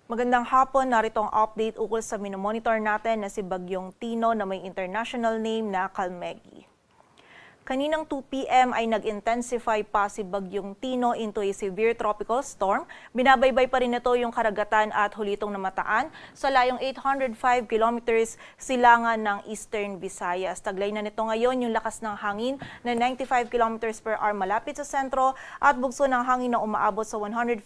Magandang hapon, narito ang update ukol sa minomonitor natin na si Bagyong Tino na may international name na Calmegi. Kaninang 2 p.m. ay nag-intensify pa si Bagyong Tino into a severe tropical storm. Binabaybay pa rin ito yung karagatan at hulitong namataan sa layong 805 kilometers silangan ng Eastern Visayas. Taglay na nito ngayon yung lakas ng hangin na 95 kilometers per hour malapit sa sentro at bugso ng hangin na umaabot sa 115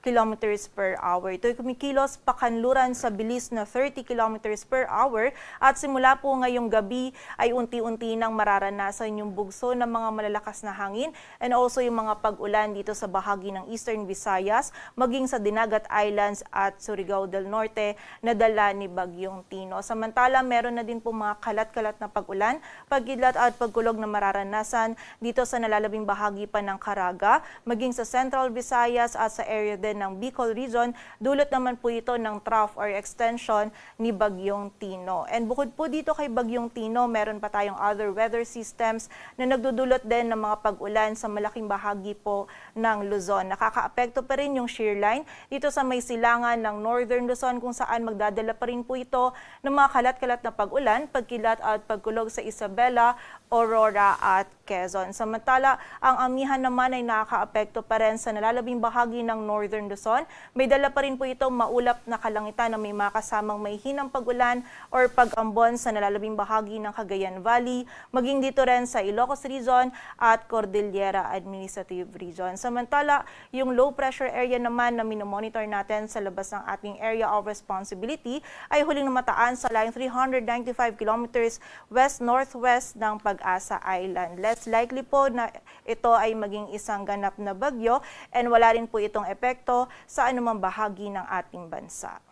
kilometers per hour. Ito'y kumikilos pakanluran sa bilis na 30 kilometers per hour at simula po ngayong gabi ay unti-unti nang mararanasan yung bugso ng mga malalakas na hangin and also yung mga pag-ulan dito sa bahagi ng Eastern Visayas, maging sa Dinagat Islands at Surigao del Norte na dala ni Bagyong Tino. Samantala, meron na din po mga kalat-kalat na pag-ulan, pagkidlat at pagkulog na mararanasan dito sa nalalabing bahagi pa ng Caraga, maging sa Central Visayas at sa area din ng Bicol Region, dulot naman po ito ng trough or extension ni Bagyong Tino. And bukod po dito kay Bagyong Tino, meron pa tayong other weather systems na nagdudulot din ng mga pag-ulan sa malaking bahagi po ng Luzon. Nakakaapekto pa rin yung shear line dito sa may silangan ng Northern Luzon kung saan magdadala pa rin po ito ng mga kalat-kalat na pag-ulan, pagkilat at pagkulog sa Isabela, Aurora at Quezon. Samantala, ang amihan naman ay nakakaapekto pa rin sa nalalabing bahagi ng Northern Luzon. May dala pa rin po ito maulap na kalangitan na may mga kasamang may hinang pag-ulan or pag-ambon sa nalalabing bahagi ng Cagayan Valley, maging dito rin sa Ilocos Region at Cordillera Administrative Region. Samantala, yung low pressure area naman na minomonitor natin sa labas ng ating area of responsibility ay huling namataan sa line 395 kilometers west-northwest ng Pag-asa Island. Less likely po na ito ay maging isang ganap na bagyo and wala rin po itong epekto sa anumang bahagi ng ating bansa.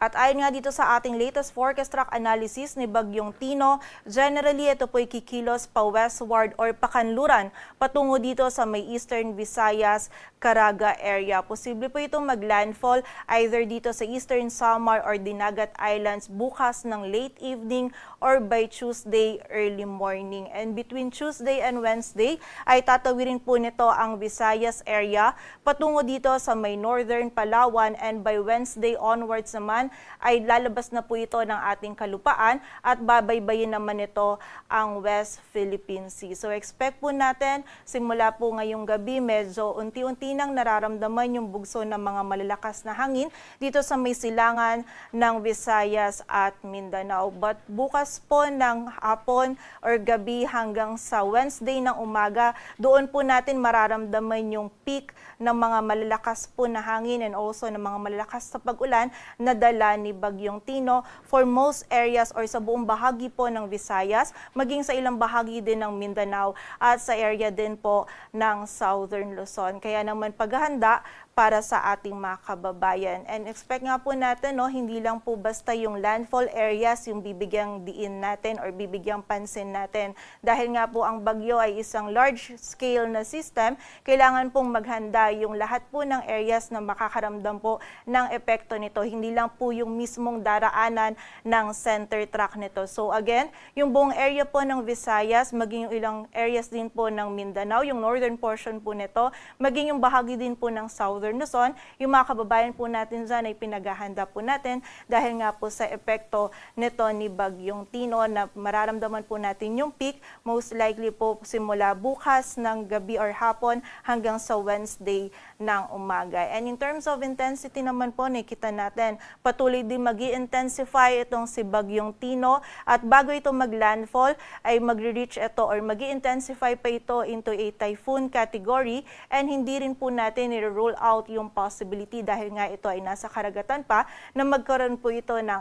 At ayon nga dito sa ating latest forecast track analysis ni Bagyong Tino, generally ito po'y kikilos pa westward or pakanluran patungo dito sa may Eastern Visayas, Caraga area. Posible po itong maglandfall either dito sa Eastern Samar or Dinagat Islands bukas ng late evening or by Tuesday early morning. And between Tuesday and Wednesday ay tatawirin po nito ang Visayas area patungo dito sa may Northern Palawan and by Wednesday onwards naman ay lalabas na po ito ng ating kalupaan at babaybayin naman ito ang West Philippine Sea. So expect po natin simula po ngayong gabi medyo unti-unti nang nararamdaman yung bugso ng mga malalakas na hangin dito sa may silangan ng Visayas at Mindanao. But bukas po ng hapon or gabi hanggang sa Wednesday ng umaga, doon po natin mararamdaman yung peak ng mga malalakas po na hangin and also ng mga malalakas na pag-ulan na dala ni Bagyong Tino for most areas or sa buong bahagi po ng Visayas, maging sa ilang bahagi din ng Mindanao at sa area din po ng Southern Luzon. Kaya naman paghahanda para sa ating mga kababayan. And expect nga po natin, hindi lang po basta yung landfall areas yung bibigyang diin natin or bibigyang pansin natin. Dahil nga po ang bagyo ay isang large scale na system, kailangan pong maghanda yung lahat po ng areas na makakaramdam po ng epekto nito. Hindi lang po yung mismong daraanan ng center track nito. So again, yung buong area po ng Visayas, maging yung ilang areas din po ng Mindanao, yung northern portion po nito, maging yung bahagi din po ng Southern Luzon, yung mga kababayan po natin dyan ay pinaghahanda po natin dahil nga po sa epekto nito ni Bagyong Tino na mararamdaman po natin yung peak, most likely po simula bukas ng gabi or hapon hanggang sa Wednesday ng umaga. And in terms of intensity naman po, nakita natin patuloy din mag-i-intensify itong si Bagyong Tino at bago ito mag-landfall ay magre-reach ito or mag-i-intensify pa ito into a typhoon category and hindi rin po natin i-rule out yung possibility dahil nga ito ay nasa karagatan pa na magkaroon po ito ng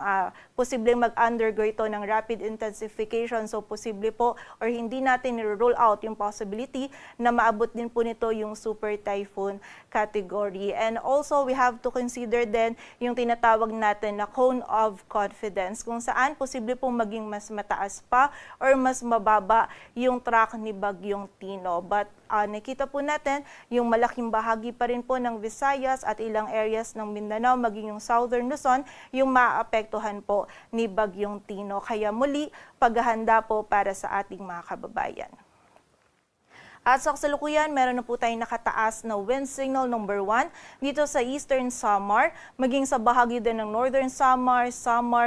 posibleng mag-undergo ito ng rapid intensification. So posible po or hindi natin i-rule out yung possibility na maabot din po nito yung super typhoon category. And also we have to consider din yung tinatawag natin na cone of confidence kung saan posible pong maging mas mataas pa or mas mababa yung track ni Bagyong Tino. But nakita po natin yung malaking bahagi pa rin po ng Visayas at ilang areas ng Mindanao, maging yung Southern Luzon, yung maapektuhan po ni Bagyong Tino. Kaya muli, paghahanda po para sa ating mga kababayan. At sa kasalukuyan, meron na po tayong nakataas na wind signal number 1 dito sa Eastern Samar, maging sa bahagi din ng Northern Samar,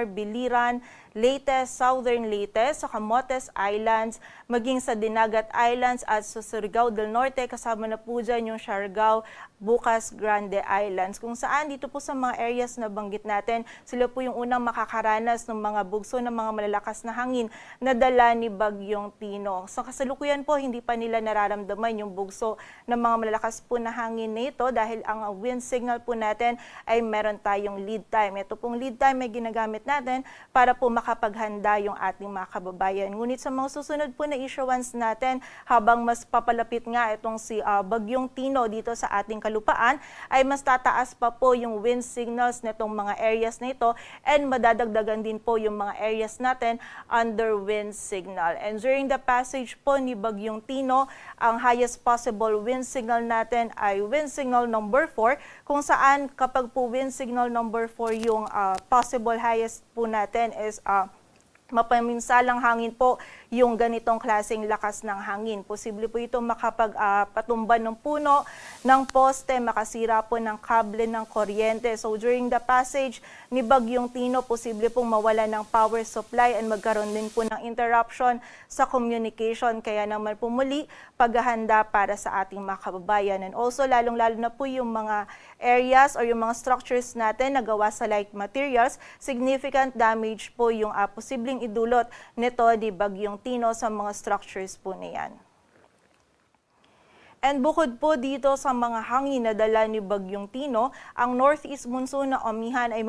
Biliran, Leyte, Southern Leyte, sa Camotes Islands, maging sa Dinagat Islands at sa Surigao del Norte, kasama na po dyan yung Siargao, Bukas, Grande Islands. Kung saan dito po sa mga areas na banggit natin, sila po yung unang makakaranas ng mga bugso ng mga malalakas na hangin na dala ni Bagyong Tino. Sa kasalukuyan po, hindi pa nila nararamdaman yung bugso ng mga malalakas po na hangin na ito dahil ang wind signal po natin ay meron tayong lead time. Ito pong lead time ay ginagamit natin para po makapaghanda yung ating mga kababayan. Ngunit sa mga susunod po na issuance natin, habang mas papalapit nga itong si Bagyong Tino dito sa ating kalupaan, ay mas tataas pa po yung wind signals nitong mga areas na ito and madadagdagan din po yung mga areas natin under wind signal. And during the passage po ni Bagyong Tino, ang highest possible wind signal natin ay wind signal number 4, kung saan kapag po wind signal number 4 yung possible highest po natin is mapaminsalang hangin po yung ganitong klaseng lakas ng hangin. Posible po ito makapagpatumba ng puno, ng poste, makasira po ng kable ng kuryente. So during the passage ni Bagyong Tino, posible pong mawala ng power supply and magkaroon din po ng interruption sa communication. Kaya naman po muli, paghahanda para sa ating mga kababayan. And also, lalong-lalo na po yung mga areas or yung mga structures natin na gawa sa light materials, significant damage po yung posibleng idulot nito ni Bagyong Tino sa mga structures po na yan. And bukod po dito sa mga hangin na dala ni Bagyong Tino, ang northeast monsoon na amihan ay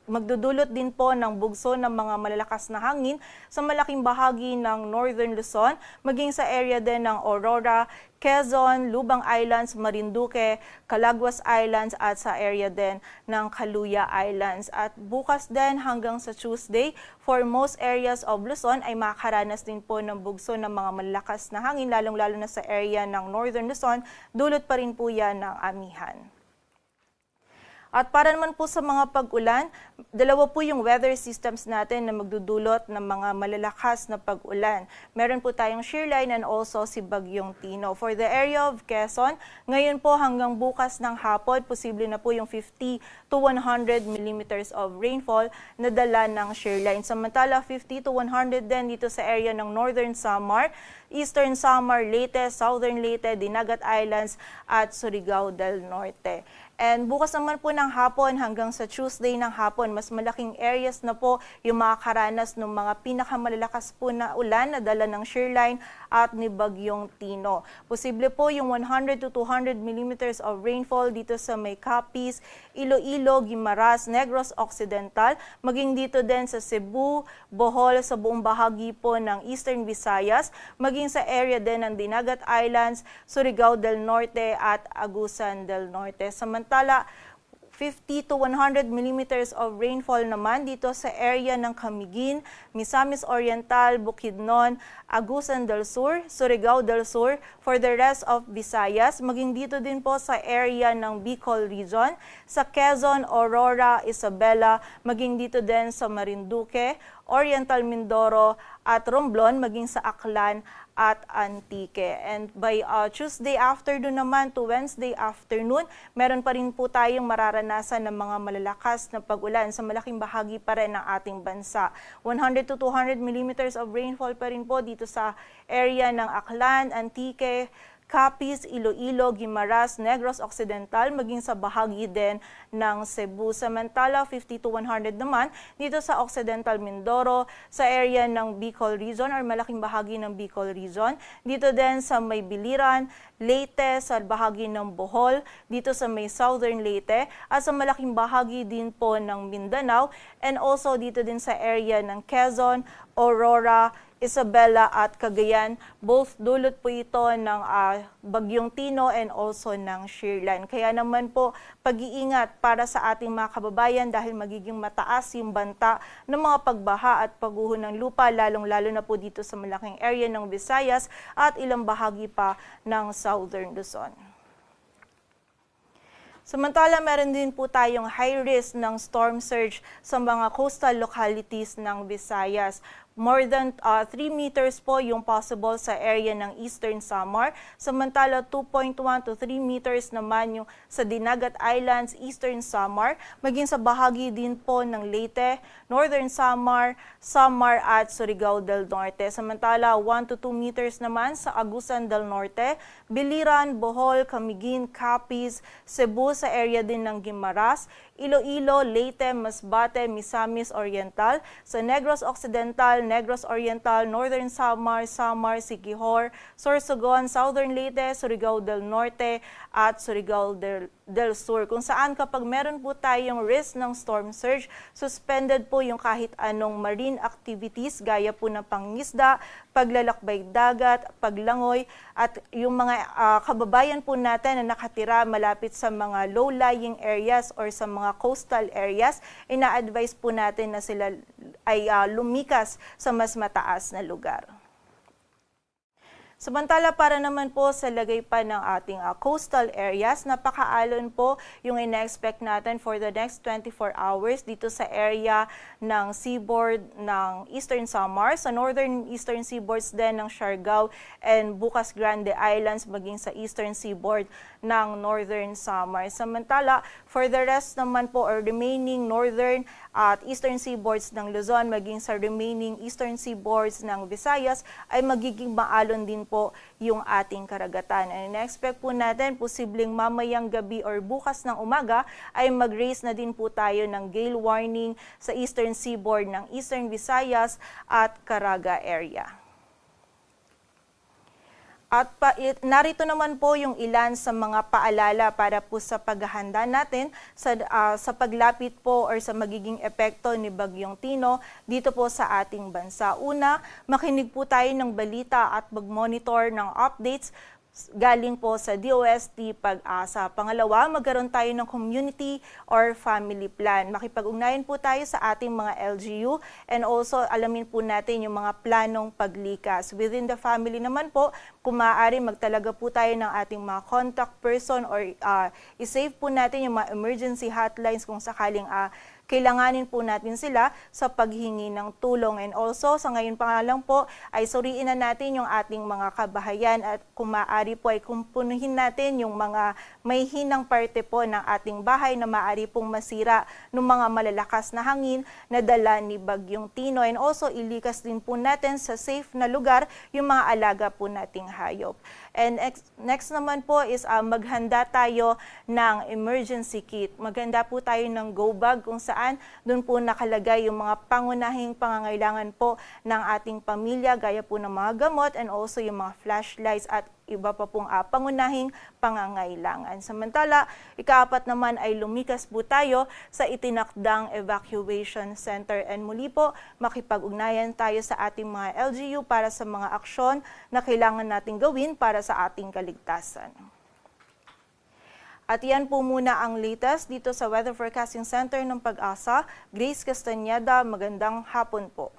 magdudulot din po ng bugso ng mga malalakas na hangin sa malaking bahagi ng Northern Luzon, maging sa area din ng Aurora, Quezon, Lubang Islands, Marinduque, Calaguas Islands at sa area din ng Caluya Islands. At bukas din hanggang sa Tuesday, for most areas of Luzon ay makakaranas din po ng bugso ng mga malalakas na hangin, lalong-lalo na sa area ng Northern Luzon, dulot pa rin po yan ng amihan. At para naman po sa mga pag-ulan, dalawa po yung weather systems natin na magdudulot ng mga malalakas na pag-ulan. Meron po tayong shear line and also si Bagyong Tino. For the area of Quezon, ngayon po hanggang bukas ng hapon, posible na po yung 50 to 100 millimeters of rainfall na dala ng shear line. Samantala, 50 to 100 din dito sa area ng Northern Samar, Eastern Samar, Leyte, Southern Leyte, Dinagat Islands at Surigao del Norte. And bukas naman po ng hapon hanggang sa Tuesday ng hapon, mas malaking areas na po yung makakaranas ng mga pinakamalalakas po na ulan na dala ng shear line at ni Bagyong Tino. Posible po yung 100 to 200 millimeters of rainfall dito sa may Capiz, Iloilo, Guimaras, Negros Occidental, maging dito din sa Cebu, Bohol, sa buong bahagi po ng Eastern Visayas, maging sa area din ng Dinagat Islands, Surigao del Norte at Agusan del Norte. Samantala, 50 to 100 millimeters of rainfall naman dito sa area ng Camiguin, Misamis Oriental, Bukidnon, Agusan del Sur, Surigao del Sur, for the rest of Visayas, maging dito din po sa area ng Bicol Region, sa Quezon, Aurora, Isabela, maging dito din sa Marinduque, Oriental Mindoro at Romblon, maging sa Aklan at Antique. And by Tuesday afternoon naman to Wednesday afternoon, meron pa rin po tayong mararanasan ng mga malalakas na pag-ulan sa malaking bahagi pa rin ng ating bansa. 100 to 200 millimeters of rainfall pa rin po dito sa area ng Aklan, Antique, Capiz, Iloilo, Guimaras, Negros Occidental, maging sa bahagi din ng Cebu. Samantala, 50 to 100 naman dito sa Occidental Mindoro, sa area ng Bicol Region or malaking bahagi ng Bicol Region. Dito din sa may Biliran, Leyte, sa bahagi ng Bohol, dito sa may Southern Leyte, at sa malaking bahagi din po ng Mindanao, and also dito din sa area ng Quezon, Aurora, Isabela at Cagayan. Both dulot po ito ng Bagyong Tino and also ng shear line. Kaya naman po pag-iingat para sa ating mga kababayan dahil magiging mataas yung banta ng mga pagbaha at pagguho ng lupa, lalong-lalo na po dito sa malaking area ng Visayas at ilang bahagi pa ng Southern Luzon. Samantala, meron din po tayong high risk ng storm surge sa mga coastal localities ng Visayas. more than 3 meters po yung possible sa area ng Eastern Samar. Samantala 2.1 to 3 meters naman yung sa Dinagat Islands, Eastern Samar, maging sa bahagi din po ng Leyte, Northern Samar, Samar at Surigao del Norte. Samantala 1 to 2 meters naman sa Agusan del Norte, Biliran, Bohol, Camiguin, Capiz, Cebu sa area din ng Guimaras, Iloilo, Leyte, Masbate, Misamis Oriental, sa Negros Occidental, Negros Oriental, Northern Samar, Samar, Siquijor, Sorsogon, Southern Leyte, Surigao del Norte at Surigao del Sur, kung saan kapag meron po tayong risk ng storm surge, suspended po yung kahit anong marine activities gaya po ng pangingisda, paglalakbay dagat, paglangoy, at yung mga kababayan po natin na nakatira malapit sa mga low-lying areas or sa mga coastal areas, ina-advise po natin na sila ay lumikas sa mas mataas na lugar. Samantala, para naman po sa lagay pa ng ating coastal areas, napakaalon po yung ina-expect natin for the next 24 hours dito sa area ng seaboard ng Eastern Samar, sa northern eastern seaboards din ng Siargao and Bukas Grande Islands, maging sa eastern seaboard ng Northern Samar. Samantala, for the rest naman po or remaining northern at eastern seaboards ng Luzon, maging sa remaining eastern seaboards ng Visayas, ay magiging maalon din po yung ating karagatan. And na-expect po natin, posibleng mamayang gabi or bukas ng umaga ay mag-raise na din po tayo ng gale warning sa eastern seaboard ng Eastern Visayas at Caraga area. At narito naman po yung ilan sa mga paalala para po sa paghahanda natin sa paglapit po or sa magiging epekto ni Bagyong Tino dito po sa ating bansa. Una, makinig po tayo ng balita at mag-monitor ng updates galing po sa DOST Pag-asa. Pangalawa, magkaroon tayo ng community or family plan. Makipag-ugnayan po tayo sa ating mga LGU and also alamin po natin yung mga planong paglikas. Within the family naman po, kung maaari magtalaga po tayo ng ating mga contact person or isave po natin yung mga emergency hotlines kung sakaling kailanganin po natin sila sa paghingi ng tulong. And also, sa ngayon pa nga lang po, ay suriin na natin yung ating mga kabahayan at kung maaari po ay kumpunuhin natin yung mga may hinang parte po ng ating bahay na maaari pong masira ng mga malalakas na hangin na dala ni Bagyong Tino. And also, ilikas din po natin sa safe na lugar yung mga alaga po nating hayop. And next naman po is maghanda tayo ng emergency kit. Maghanda po tayo ng go bag kung saan doon po nakalagay yung mga pangunahing pangangailangan po ng ating pamilya gaya po ng mga gamot and also yung mga flashlights at iba pa pong pangunahing pangangailangan. Samantala, ikaapat naman ay lumikas po tayo sa itinakdang evacuation center and muli po makipag-ugnayan tayo sa ating mga LGU para sa mga aksyon na kailangan nating gawin para sa ating kaligtasan. At yan po muna ang latest dito sa Weather Forecasting Center ng Pag-asa. Grace Castañeda, magandang hapon po.